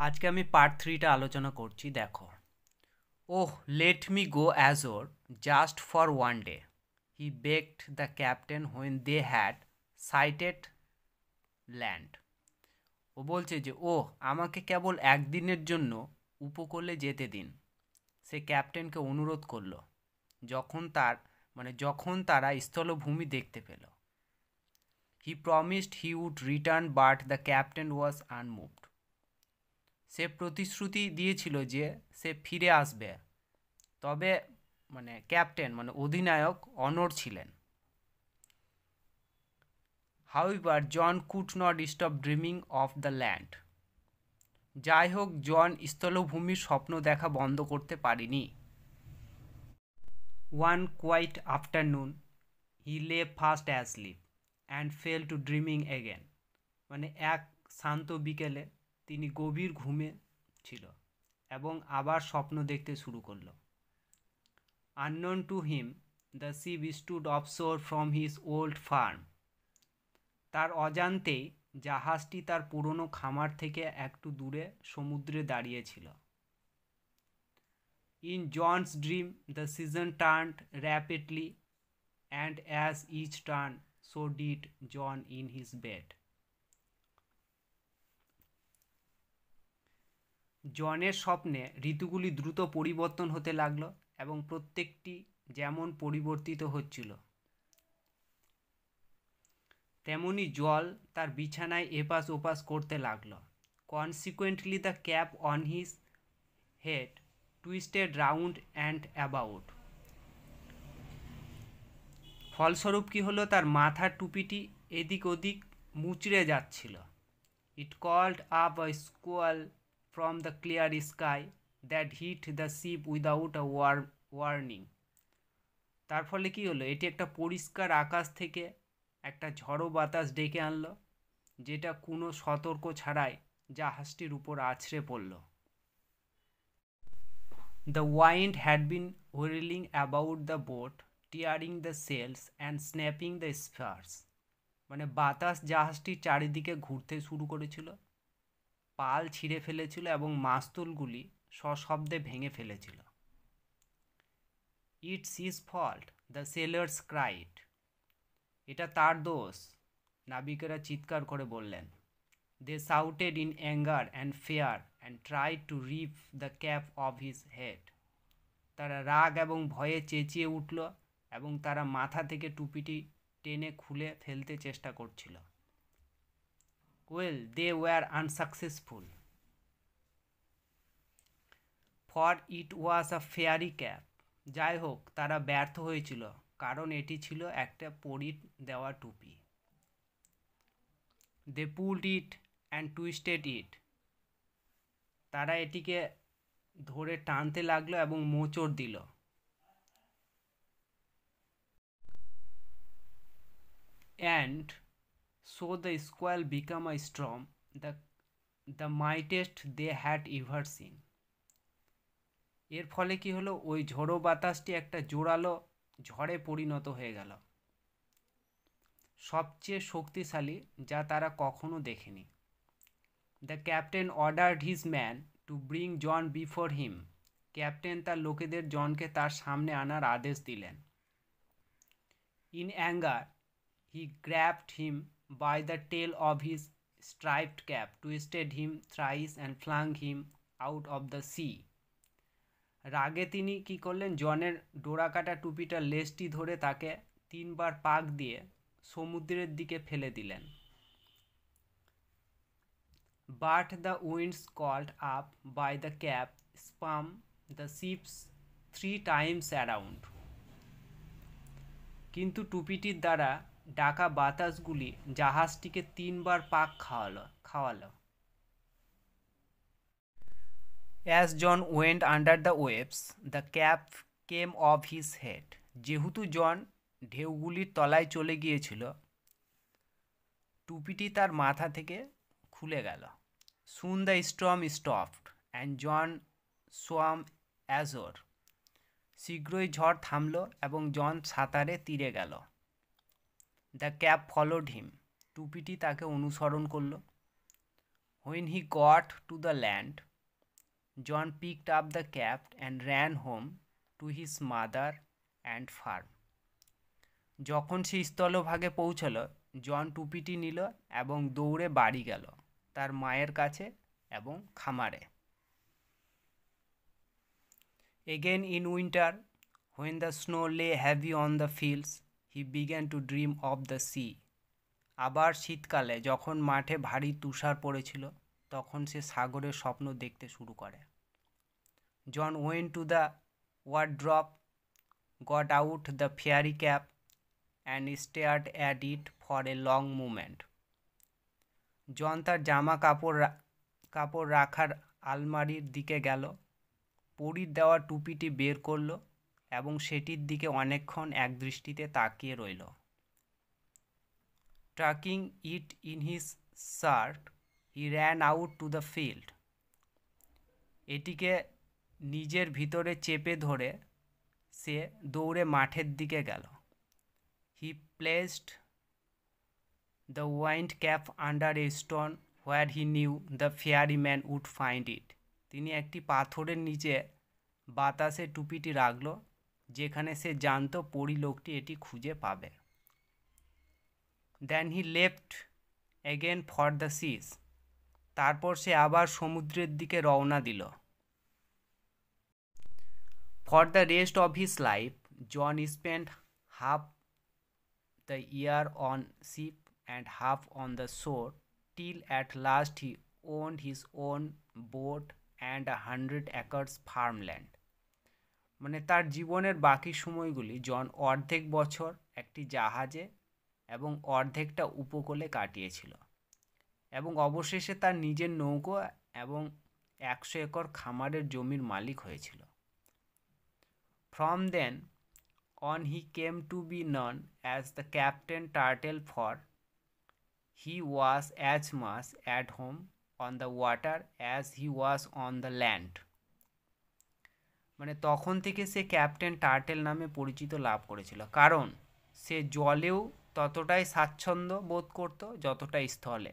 আজকে আমি পার্ট 3টা আলোচনা করছি। দেখো, oh let me go ashore just for one day, he begged the captain when they had sighted land. ও বলছে যে ওহ আমাকে কেবল একদিনের জন্য উপকূলে যেতে দিন। সে ক্যাপ্টেনকে অনুরোধ করলো যখন তারা স্থলভূমি দেখতে পেল। He promised he would return but the captain was unmoved. সে প্রতিশ্রুতি দিয়েছিল যে সে ফিরে আসবে, তবে ক্যাপ্টেন অধিনায়ক অনড় ছিলেন। However John could not stop dreaming of the land. যাই হোক, জন স্থলভূমির স্বপ্ন দেখা বন্ধ করতে পারেনি। ওয়ান কোয়াইট আফটারনুন হি লে fast asleep and fail to dreaming again. এক শান্ত বিকেলে তিনি গভীর ঘুমে ছিল এবং আবার স্বপ্ন দেখতে শুরু করলো। Unknown to him, the ship stood offshore from his old farm. তার অজান্তেই জাহাজটি তার পুরনো খামার থেকে একটু দূরে সমুদ্রে দাঁড়িয়েছিল। In John's dream, the season turned rapidly, and as each turned, so did John in his bed. জনের স্বপ্নে ঋতুগুলি দ্রুত পরিবর্তন হতে লাগলো এবং প্রত্যেকটি যেমন পরিবর্তিত হচ্ছিল, তেমনি জল তার বিছানায় এপাশ ওপাশ করতে লাগলো। Consequently the cap on his head twisted round and about. ফলস্বরূপ কি হলো, তার মাথার টুপিটি এদিক ওদিক মুচড়ে যাচ্ছিল। It called up a squall from the clear sky that hit the ship without a warning. তার ফলে কি হলো, এটি একটা পরিষ্কার আকাশ থেকে একটা ঝড়ো বাতাস ডেকে আনলো, যেটা কোনো সতর্ক ছাড়াই জাহাজটির উপর আছড়ে পড়ল। The wind had been whirling about the boat, tearing the sails and snapping the spars. বাতাস জাহাজটির চারিদিকে ঘুরতে শুরু করেছিল, পাল ছিঁড়ে ফেলেছিল এবং মাস্তুলগুলি সশব্দে ভেঙে ফেলেছিল। It's his fault, the sailors cried. এটা তার দোষ, নাবিকেরা চিৎকার করে বললেন। They shouted in anger and fear and tried to rip the cap off his head. তারা রাগ এবং ভয়ে চেঁচিয়ে উঠল এবং তারা মাথা থেকে টুপিটি টেনে খুলে ফেলতে চেষ্টা করছিল। Well, they were unsuccessful, for it was a fairy cap. যাই হোক, তারা ব্যর্থ হয়েছিল, কারণ এটি ছিল একটা পরীর দেওয়া টুপি। They pulled it and twisted it. তারা এটিকে ধরে টানতে লাগলো এবং মোচড় দিল। And so the squall became a storm, the mightiest they had ever seen. এর ফলে কি হলো, ওই ঝোড়ো বাতাসটি একটা জোরালো ঝড়ে পরিণত হয়ে গেল, সবচেয়ে শক্তিশালী যা তারা কখনো দেখেনি। The captain ordered his man to bring John before him. Captain তার লোকেদের জনকে তার সামনে আনার আদেশ দিলেন। In anger he grabbed him by the tail of his striped cap, twisted him thrice and flung him out of the sea. রাগে তিনি কি করলেন, জনের ডোরাকাটা টুপিটার লেজটি ধরে তাকে 3বার পাক দিয়ে সমুদ্রের দিকে ফেলে দিলেন। But the winds called up by the cap spun the ships 3 times around. কিন্তু টুপিটির দ্বারা ডাকা বাতাসগুলি জাহাজটিকে 3বার পাক খাওয়ালো। As John went under the waves, the cap came off his head. যেহেতু জন ঢেউগুলির তলায় চলে গিয়েছিল, টুপিটি তার মাথা থেকে খুলে গেল। Soon the storm stopped and John swam ashore. শীঘ্রই ঝড় থামল এবং জন সাঁতারে তীরে গেল। দ্য ক্যাপ ফলোড হিম। টুপিটি তাকে অনুসরণ করল। When he got to the land, John picked up the cap and ran home to his mother and farm. যখন সে স্থলভাগে পৌঁছল, জন টুপিটি নিল এবং দৌড়ে বাড়ি গেল তার মায়ের কাছে এবং খামারে। Again in winter, when the snow lay heavy on the fields, he began to dream of the sea. আবার শীতকালে যখন মাঠে ভারী তুষার পড়েছিল, তখন সে সাগরের স্বপ্ন দেখতে শুরু করে। John went to the wardrobe, got out the fairy cap, and stared at it for a long moment. জন তার জামা কাপড় রাখার আলমারির দিকে গেল, পরীর দেওয়া টুপিটি বের করল এবং সেটির দিকে অনেকক্ষণ একদৃষ্টিতে তাকিয়ে রইল। Tucking it in his shirt, he ran out to the field. এটিকে নিজের ভিতরে চেপে ধরে সে দৌড়ে মাঠের দিকে গেল। He placed the wind cap under a stone where he knew the ferryman would find it. তিনি একটি পাথরের নিচে বাতাসে টুপিটি রাখল, যেখানে সে জানত পরী লোকটি এটি খুঁজে পাবে। Then he left again for the seas. তারপর সে আবার সমুদ্রের দিকে রওনা দিল। For the rest of his life, John spent half the year on ship and half on the shore, till at last he owned his own boat and 100 acres farmland. মানে তার জীবনের বাকি সময়গুলি জন অর্ধেক বছর একটি জাহাজে এবং অর্ধেকটা উপকূলে কাটিয়েছিল এবং অবশেষে তার নিজের নৌকো এবং 100 একর খামারের জমির মালিক হয়েছিল। From then on he came to be known as the Captain Turtle, for he was as much at home on the water as he was on the land. মানে তখন থেকে সে ক্যাপ্টেন টার্টেল নামে পরিচিত লাভ করেছিল, কারণ সে জলেও ততটাই স্বাচ্ছন্দ্য বোধ করত যতটা স্থলে।